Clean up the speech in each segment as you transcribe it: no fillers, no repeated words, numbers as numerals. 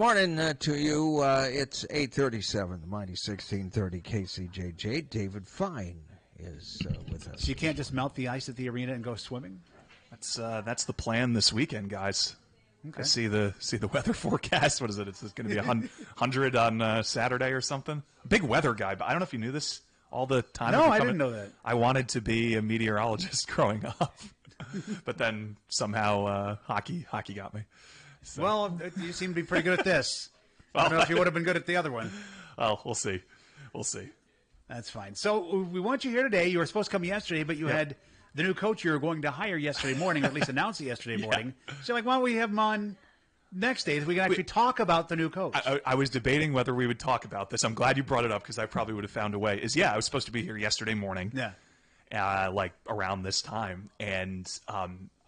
Morning to you. It's 8:37, the mighty 1630 KCJJ. David Fine is with us. So you can't just melt the ice at the arena and go swimming? That's the plan this weekend, guys. Okay. I see the weather forecast. What is it? It's going to be 100 on Saturday or something. Big weather guy, but I don't know if you knew this all the time. No, I didn't know that. I wanted to be a meteorologist growing up, but then somehow hockey got me. So. Well, you seem to be pretty good at this. I don't know if you would have been good at the other one. Well, we'll see. That's fine. So we want you here today. You were supposed to come yesterday, but you had the new coach you were going to hire yesterday morning, or at least announce it yesterday morning. So like, why don't we have him on next day so we can actually talk about the new coach? I was debating whether we would talk about this. I'm glad you brought it up because I probably would have found a way. I was supposed to be here yesterday morning. Yeah. Like around this time, and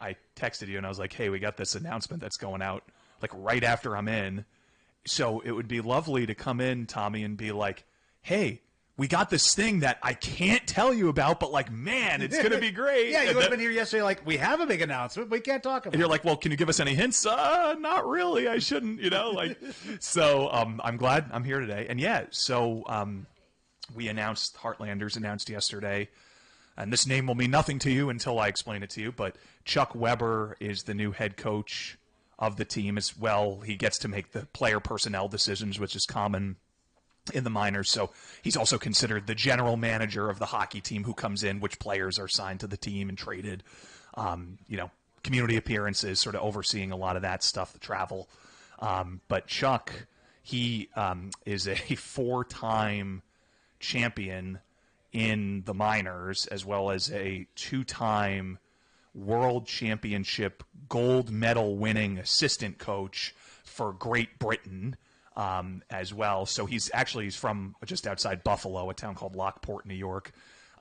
I texted you and I was like, hey, we got this announcement that's going out like right after I'm in, so it would be lovely to come in, Tommy, and be like, hey, we got this thing that I can't tell you about, but like, man, it's gonna be great. Yeah, you would have been here yesterday like, we have a big announcement, we can't talk about it. And you're like, well, can you give us any hints? Not really, I shouldn't, So I'm glad I'm here today. And so we announced, Heartlanders announced yesterday, and this name will mean nothing to you until I explain it to you, but Chuck Weber is the new head coach of the team as well. He gets to make the player personnel decisions, which is common in the minors. So he's also considered the general manager of the hockey team who comes in, which players are signed to the team and traded, community appearances, sort of overseeing a lot of that stuff, the travel. But Chuck, he is a 4-time champion in the minors, as well as a 2-time world championship gold medal winning assistant coach for Great Britain as well. So he's from just outside Buffalo, a town called Lockport, New York,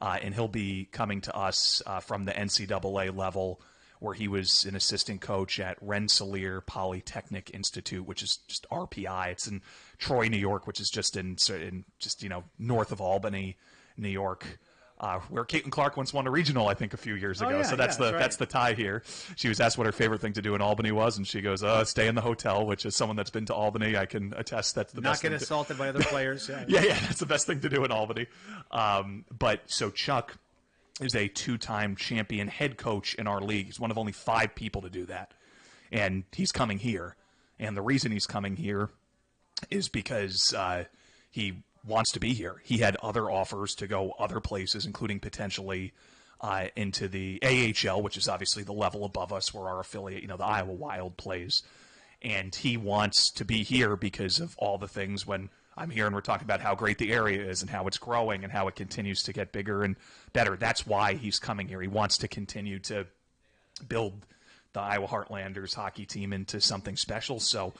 and he'll be coming to us from the NCAA level, where he was an assistant coach at Rensselaer Polytechnic Institute, which is just RPI. It's in Troy, New York, which is just north of Albany, New York, where Caitlin Clark once won a regional, I think, a few years ago. So that's the tie here. She was asked what her favorite thing to do in Albany was, and she goes, stay in the hotel, which is someone that's been to Albany. I can attest that's the best thing. Not get assaulted by other players. Yeah, that's the best thing to do in Albany. But so Chuck is a 2-time champion head coach in our league. He's one of only 5 people to do that. And he's coming here. And the reason he's coming here is because he wants to be here. He had other offers to go other places, including potentially into the AHL, which is obviously the level above us where our affiliate, the Iowa Wild plays. And he wants to be here because of all the things when I'm here and we're talking about how great the area is and how it's growing and how it continues to get bigger and better. That's why he's coming here. He wants to continue to build the Iowa Heartlanders hockey team into something special. So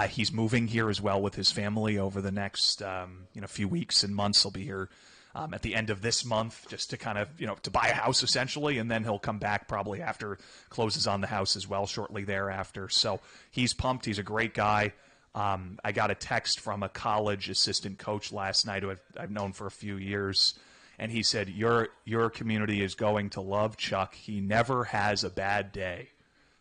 he's moving here as well with his family over the next few weeks and months. He'll be here at the end of this month just to kind of, to buy a house essentially, and then he'll come back probably after closes on the house as well shortly thereafter. So he's pumped. He's a great guy. I got a text from a college assistant coach last night who I've known for a few years, and he said, your community is going to love Chuck. He never has a bad day.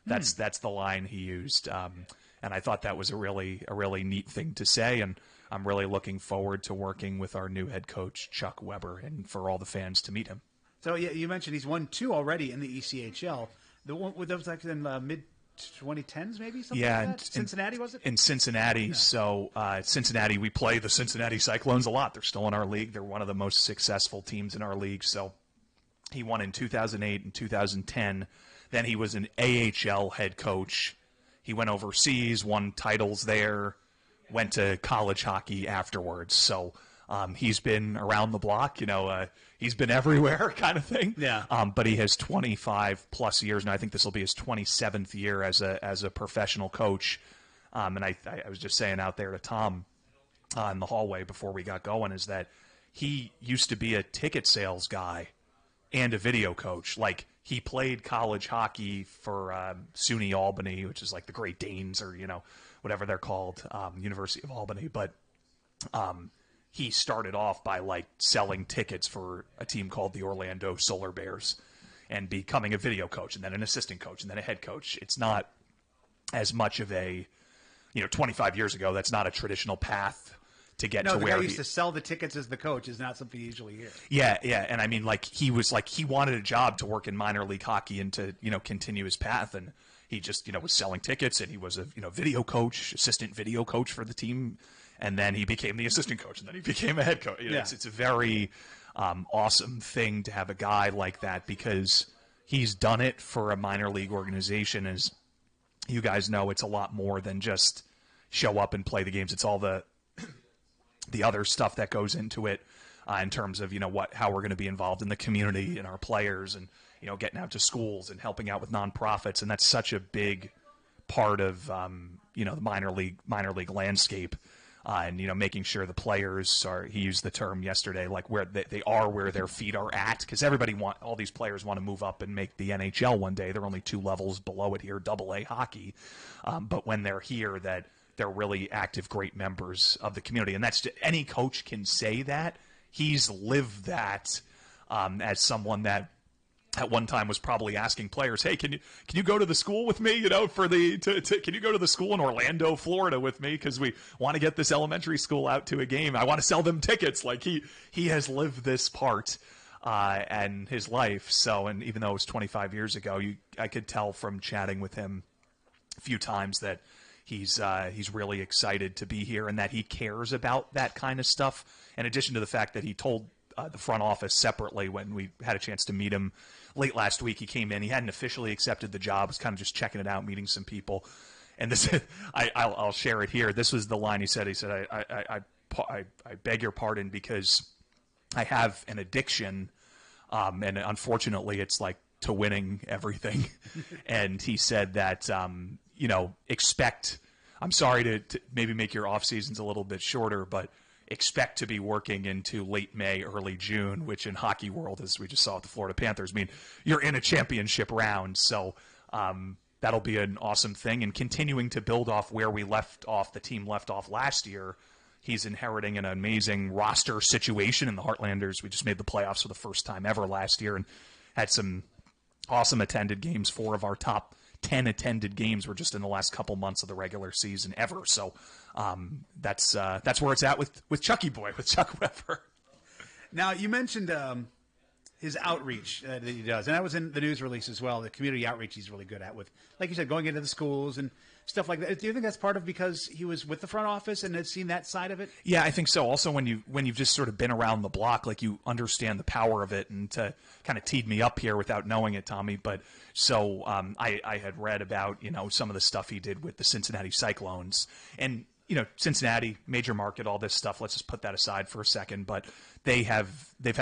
That's the line he used, and I thought that was a really neat thing to say, and I'm really looking forward to working with our new head coach, Chuck Weber, and for all the fans to meet him. So yeah, you mentioned he's won 2 already in the ECHL. The one that was like in mid-2010s, maybe something like that? Cincinnati, was it? In Cincinnati. Yeah. So Cincinnati, we play the Cincinnati Cyclones a lot. They're still in our league. They're one of the most successful teams in our league. So he won in 2008 and 2010. Then he was an AHL head coach. He went overseas, won titles there, went to college hockey afterwards. So he's been around the block, he's been everywhere kind of thing. Yeah. But he has 25 plus years, and I think this will be his 27th year as a professional coach. And I was just saying out there to Tom in the hallway before we got going is that he used to be a ticket sales guy and a video coach. Like, he played college hockey for SUNY Albany, which is like the Great Danes or, whatever they're called, University of Albany. But he started off by like selling tickets for a team called the Orlando Solar Bears and becoming a video coach and then an assistant coach and then a head coach. It's not as much of a 25 years ago, that's not a traditional path to get to the where guy used to sell the tickets as the coach is not something you usually hear. Yeah, and I mean, like, he wanted a job to work in minor league hockey and to, continue his path, and he just, was selling tickets, and he was a, video coach, assistant video coach for the team, and then he became the assistant coach, and then he became a head coach. It's a very awesome thing to have a guy like that, because he's done it for a minor league organization. As you guys know, it's a lot more than just show up and play the games. It's all the other stuff that goes into it, in terms of how we're going to be involved in the community and our players, and getting out to schools and helping out with nonprofits, and that's such a big part of the minor league landscape, and making sure the players are. He used the term yesterday, like where they are, where their feet are at, because all these players want to move up and make the NHL one day. They're only 2 levels below it here, AA hockey, but when they're here, that they're really active, great members of the community. And any coach can say that. He's lived that, as someone that at one time was probably asking players, "Hey, can you go to the school with me? Can you go to the school in Orlando, Florida with me? Because we want to get this elementary school out to a game. I want to sell them tickets." Like he has lived this part and his life. So, and even though it was 25 years ago, I could tell from chatting with him a few times that he's really excited to be here, and that he cares about that kind of stuff. In addition to the fact that he told the front office separately when we had a chance to meet him late last week, he came in. He hadn't officially accepted the job. Was kind of just checking it out, meeting some people. And this, I'll share it here. This was the line he said. He said, "I beg your pardon, because I have an addiction, and unfortunately, it's like to winning everything." And he said that, expect. I'm sorry to maybe make your off seasons a little bit shorter, but expect to be working into late May, early June, which in hockey world, as we just saw with the Florida Panthers, mean you're in a championship round. So that'll be an awesome thing. And continuing to build off where the team left off last year, he's inheriting an amazing roster situation in the Heartlanders. We just made the playoffs for the first time ever last year and had some awesome attended games. 4 of our top 10 attended games were just in the last couple months of the regular season ever. So that's where it's at with Chucky Boy, with Chuck Weber. Now, you mentioned his outreach that he does, and that was in the news release as well. The community outreach he's really good at, with, like you said, going into the schools and stuff like that. Do you think that's part of because he was with the front office and had seen that side of it? Yeah, I think so. Also, when you've just sort of been around the block, like, you understand the power of it. And to kind of teed me up here without knowing it, Tommy, but so I had read about some of the stuff he did with the Cincinnati Cyclones, and Cincinnati, major market, all this stuff. Let's just put that aside for a second. But they've had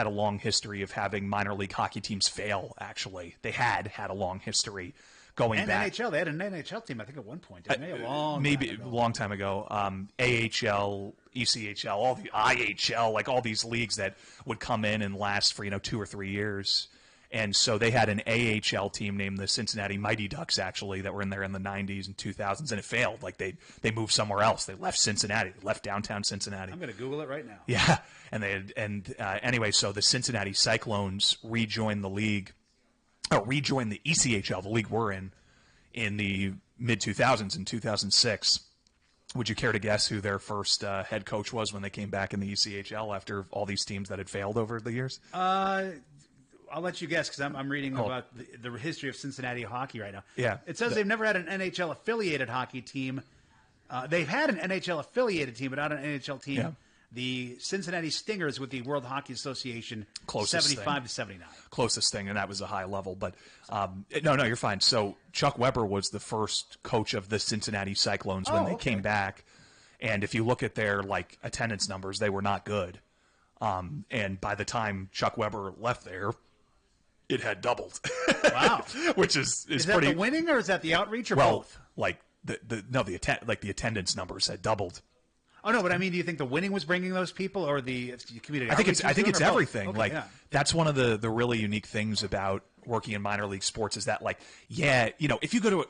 a long history of having minor league hockey teams fail. Actually, they had a long history going back. NHL, they had an NHL team, I think, at one point. Didn't they? A long time ago. AHL, ECHL, all the IHL, like all these leagues that would come in and last for 2 or 3 years. And so they had an AHL team named the Cincinnati Mighty Ducks, actually, that were in there in the 90s and 2000s, and it failed. Like, they moved somewhere else. They left Cincinnati, left downtown Cincinnati. I'm going to Google it right now. Yeah, and anyway, so the Cincinnati Cyclones rejoined the league, rejoined the ECHL, the league we're in the mid-2000s, in 2006. Would you care to guess who their first head coach was when they came back in the ECHL after all these teams that had failed over the years? I'll let you guess, because I'm reading about the history of Cincinnati hockey right now. Yeah. It says they've never had an NHL-affiliated hockey team. They've had an NHL-affiliated team, but not an NHL team. Yeah. The Cincinnati Stingers with the World Hockey Association, closest 75 to 79. Closest thing, and that was a high level. But no, you're fine. So Chuck Weber was the first coach of the Cincinnati Cyclones when they came back. And if you look at their attendance numbers, they were not good. And by the time Chuck Weber left there, it had doubled. Wow. Which is that pretty. The winning, or is that the outreach, or both? The attendance numbers had doubled. Oh no, but I mean, do you think the winning was bringing those people, or the community? I think it's everything. Okay, that's one of the really unique things about working in minor league sports is that if you go to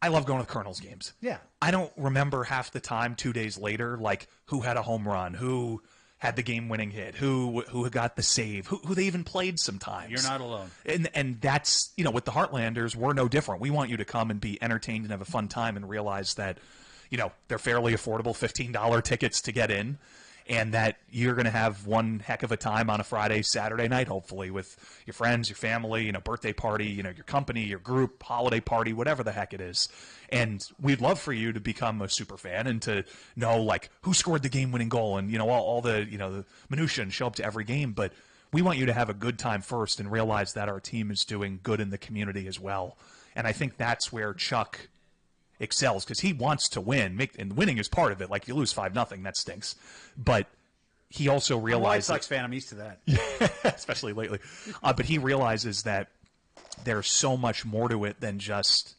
I love going to the Colonels games. Yeah. I don't remember half the time 2 days later who had a home run, who had the game-winning hit, who got the save, who they even played sometimes. You're not alone. And that's, with the Heartlanders, we're no different. We want you to come and be entertained and have a fun time and realize that, they're fairly affordable, $15 tickets to get in, and that you're going to have one heck of a time on a Friday, Saturday night, hopefully, with your friends, your family, birthday party, your company, your group, holiday party, whatever the heck it is. And we'd love for you to become a super fan and to know, like, who scored the game-winning goal and, all the, the minutia, and show up to every game. But we want you to have a good time first and realize that our team is doing good in the community as well. And I think that's where Chuck excels, because he wants to win, and winning is part of it. Like, you lose 5-0, that stinks. But he also realizes, I'm a White Sox fan. I'm used to that, especially lately. But he realizes that there's so much more to it than just,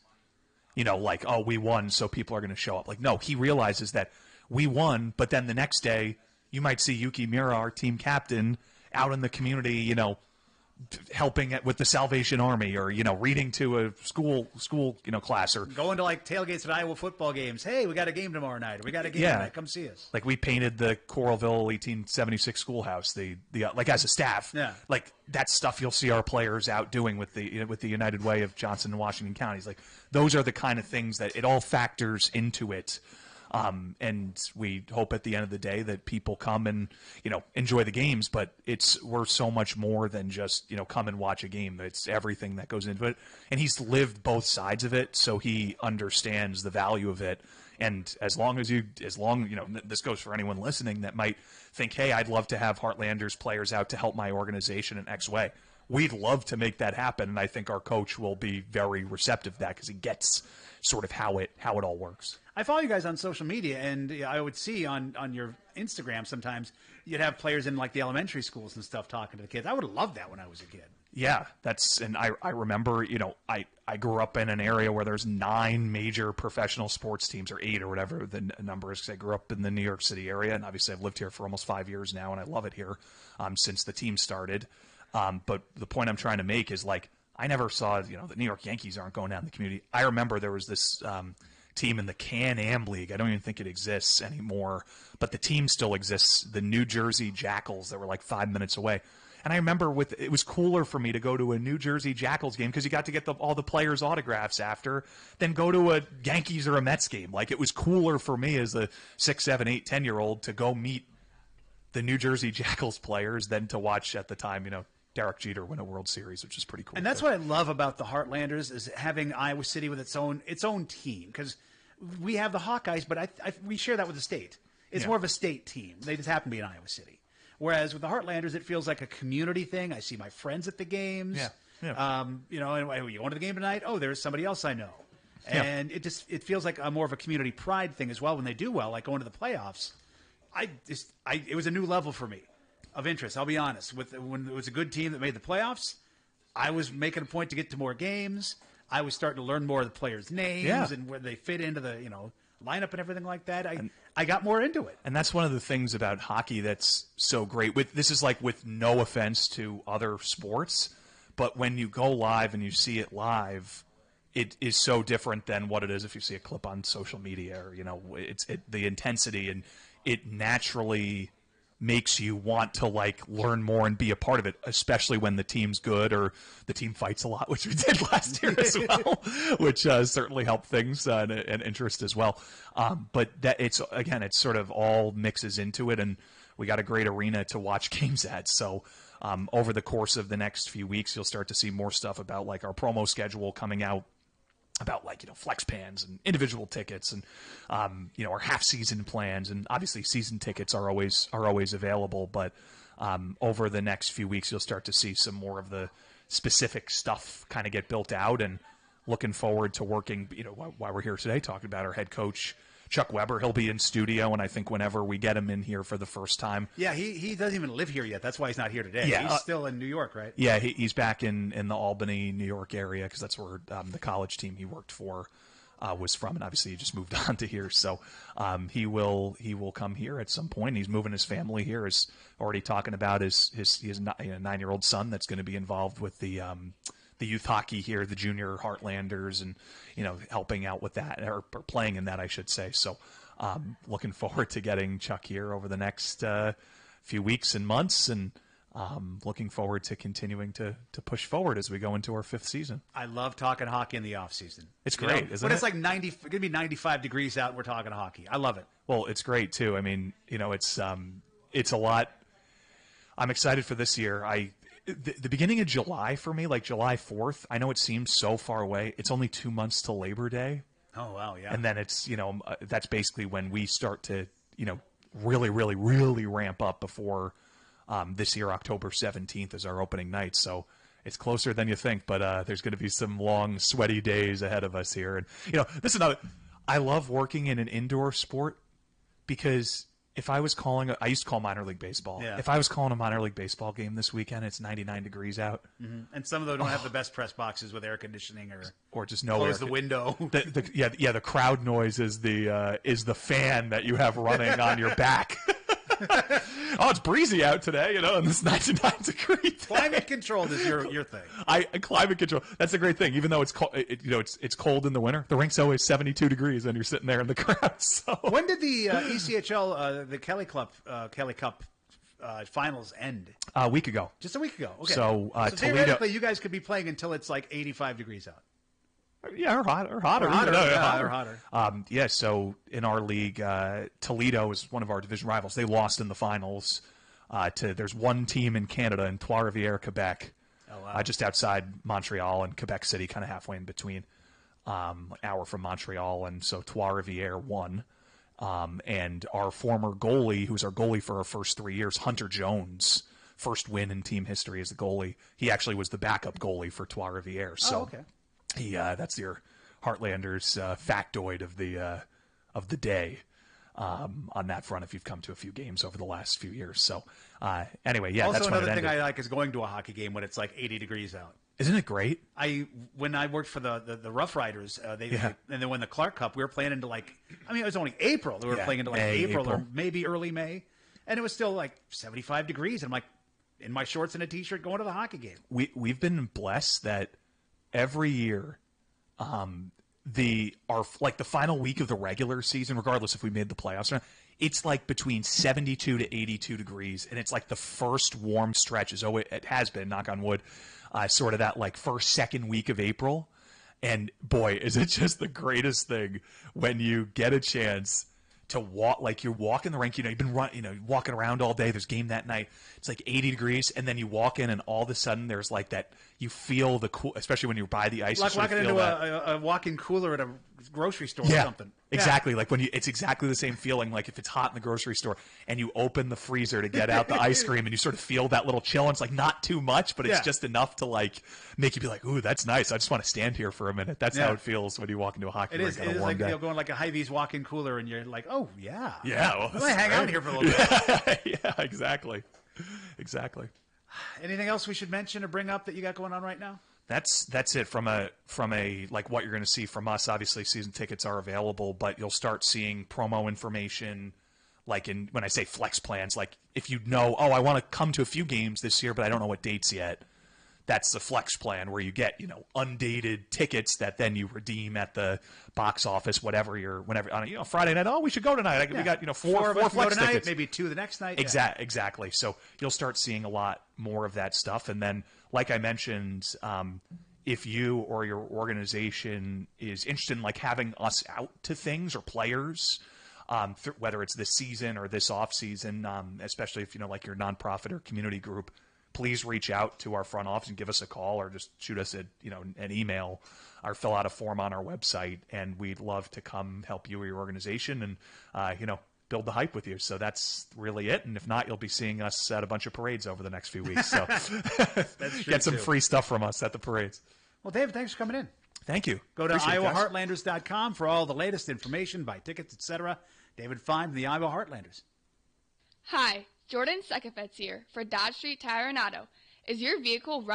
like, oh, we won, so people are going to show up. Like, no, he realizes that we won, but then the next day you might see Yuki Mira, our team captain, out in the community, helping with the Salvation Army, or reading to a school class, or going to like tailgates at Iowa football games. Hey, we got a game tomorrow night. We got a game tonight. Come see us. Like, we painted the Coralville 1876 schoolhouse. The like, as a staff. Yeah. Like, that stuff you'll see our players out doing with the United Way of Johnson and Washington counties. Like, those are the kind of things that it all factors into it. And we hope at the end of the day that people come and, enjoy the games, but we're so much more than just, come and watch a game. It's everything that goes into it. And he's lived both sides of it, so he understands the value of it. And this goes for anyone listening that might think, hey, I'd love to have Heartlanders players out to help my organization in X way. We'd love to make that happen. And I think our coach will be very receptive to that, because he gets sort of how it all works. I follow you guys on social media, and I would see on your Instagram sometimes you'd have players in like the elementary schools and stuff talking to the kids. I would have loved that when I was a kid. Yeah, and I remember, I grew up in an area where there's 9 major professional sports teams, or 8 or whatever the number is, because I grew up in the New York City area, and obviously I've lived here for almost 5 years now, and I love it here since the team started. But the point I'm trying to make is, like, I never saw, the New York Yankees aren't going down in the community. I remember there was this team in the Can-Am League. I don't even think it exists anymore, but the team still exists, the New Jersey Jackals, that were like 5 minutes away. And I remember it was cooler for me to go to a New Jersey Jackals game, because you got to get all the players' autographs after, than go to a Yankees or a Mets game. Like, it was cooler for me as a 6, 7, 8, 10-year-old to go meet the New Jersey Jackals players than to watch, at the time, Derek Jeter win a World Series, which is pretty cool. And that's what I love about the Heartlanders, is having Iowa City with its own team, because we have the Hawkeyes, but we share that with the state. It's more of a state team. They just happen to be in Iowa City. Whereas with the Heartlanders, it feels like a community thing. I see my friends at the games. Yeah. And you going to the game tonight? Oh, there's somebody else I know. And it feels like a more of a community pride thing as well when they do well, like going to the playoffs. It was a new level for me of interest. I'll be honest. When it was a good team that made the playoffs, I was making a point to get to more games. I was starting to learn more of the players' names and where they fit into the lineup and everything like that. I got more into it. And that's one of the things about hockey that's so great. This is like, with no offense to other sports, but when you go live and you see it live, it is so different than what it is if you see a clip on social media, or the intensity, and it naturally makes you want to, like, learn more and be a part of it, especially when the team's good or the team fights a lot, which we did last year as well, which certainly helped things and interest as well. But that it's sort of all mixes into it, and we got a great arena to watch games at. So over the course of the next few weeks, you'll start to see more stuff about, like, our promo schedule coming out, about, like, flex pans and individual tickets, and our half season plans, and obviously season tickets are always available. But over the next few weeks, you'll start to see some more of the specific stuff kind of get built out, and looking forward to working. While we're here today talking about our head coach, Chuck Weber, he'll be in studio, and I think whenever we get him in here for the first time. Yeah, he doesn't even live here yet. That's why he's not here today. Yeah, he's still in New York, right? Yeah, he's back in the Albany, New York area, because that's where the college team he worked for was from, and obviously he just moved on to here. So he will come here at some point. He's moving his family here. Is already talking about his 9-year-old son that's going to be involved with the youth hockey here, the junior Heartlanders, and helping out with that, or playing in that, I should say. So looking forward to getting Chuck here over the next few weeks and months, and looking forward to continuing to push forward as we go into our 5th season. I love talking hockey in the off season. It's great, isn't it? When it's like going to be 95 degrees out and we're talking hockey. I love it. Well, it's great too. I mean, it's a lot. I'm excited for this year. The beginning of July for me, like July 4th, I know it seems so far away. It's only 2 months till Labor Day. Oh, wow, yeah. And then it's, that's basically when we start to, really, really, really ramp up before this year, October 17th is our opening night. So it's closer than you think, but there's going to be some long, sweaty days ahead of us here. And, this is another, I love working in an indoor sport because if I was calling, I used to call minor league baseball. Yeah. If I was calling a minor league baseball game this weekend, it's 99 degrees out. Mm-hmm. And some of them don't have the best press boxes with air conditioning or just no close the window. The crowd noise is the fan that you have running on your back. Oh, it's breezy out today, and it's 99 degrees. Climate controlled is your thing. Climate control. That's a great thing. Even though it's cold, it's cold in the winter. The rink's always 72 degrees, and you're sitting there in the crowd. So when did the ECHL, the Kelly Cup finals end? A week ago. Just a week ago. Okay. So, theoretically, you guys could be playing until it's like 85 degrees out. Yeah, or hotter. Or hotter. So in our league, Toledo is one of our division rivals. They lost in the finals there's one team in Canada, in Trois-Rivières, Quebec, just outside Montreal and Quebec City, kind of halfway in between, an hour from Montreal. And so Trois-Rivières won. And our former goalie, who's our goalie for our first 3 years, Hunter Jones, first win in team history as the goalie. He actually was the backup goalie for Trois-Rivières. So okay. That's your Heartlanders factoid of the day on that front. If you've come to a few games over the last few years, so anyway, Also, that's another when it thing ended. I like is going to a hockey game when it's like 80 degrees out. Isn't it great? When I worked for the Rough Riders, and then when the Clark Cup, we were playing into it was only April. We were playing into April or maybe early May, and it was still like 75 degrees, and I'm like in my shorts and a t-shirt going to the hockey game. We've been blessed that every year, the final week of the regular season, regardless if we made the playoffs or not, it's like between 72 to 82 degrees, and it's like the first warm stretch it has been, knock on wood, sort of that like second week of April. And boy, is it just the greatest thing when you get a chance to walk, like you're walking the rink, you've been walking around all day. There's game that night. It's like 80 degrees, and then you walk in, and all of a sudden there's like that. You feel the cool, especially when you're by the ice. Like walking into a walk-in cooler at a grocery store or something. Exactly. Like it's exactly the same feeling. Like if it's hot in the grocery store, and you open the freezer to get out the ice cream, and you sort of feel that little chill. And it's like not too much, but it's just enough to like make you be like, "Ooh, that's nice. I just want to stand here for a minute." That's how it feels when you walk into a hockey rink on a warm day. You're going like a Hy-Vee's walk-in cooler, and you're like, "Oh yeah, well, let me hang out here for a little bit." Yeah, exactly. Anything else we should mention or bring up that you got going on right now? That's it from a like what you're going to see from us. Obviously, season tickets are available, but you'll start seeing promo information. Like when I say flex plans, like if you know, I want to come to a few games this year, but I don't know what dates yet. That's the flex plan where you get undated tickets that then you redeem at the box office, whenever on Friday night. Oh, we should go tonight. We got four flex tonight, tickets, maybe two the next night. Exactly. So you'll start seeing a lot more of that stuff, and then like I mentioned, if you or your organization is interested in like having us out to things or players, whether it's this season or this off season, especially if like your nonprofit or community group, please reach out to our front office and give us a call, or just shoot us an email or fill out a form on our website, and we'd love to come help you or your organization and build the hype with you. So that's really it. And if not, you'll be seeing us at a bunch of parades over the next few weeks. So get some free stuff from us at the parades. Well, David, thanks for coming in. Thank you. Go to IowaHeartlanders.com for all the latest information, buy tickets, etc. David Fine from the Iowa Heartlanders. Hi, Jordan Sekafetz here for Dodge Street Tire and Auto. Is your vehicle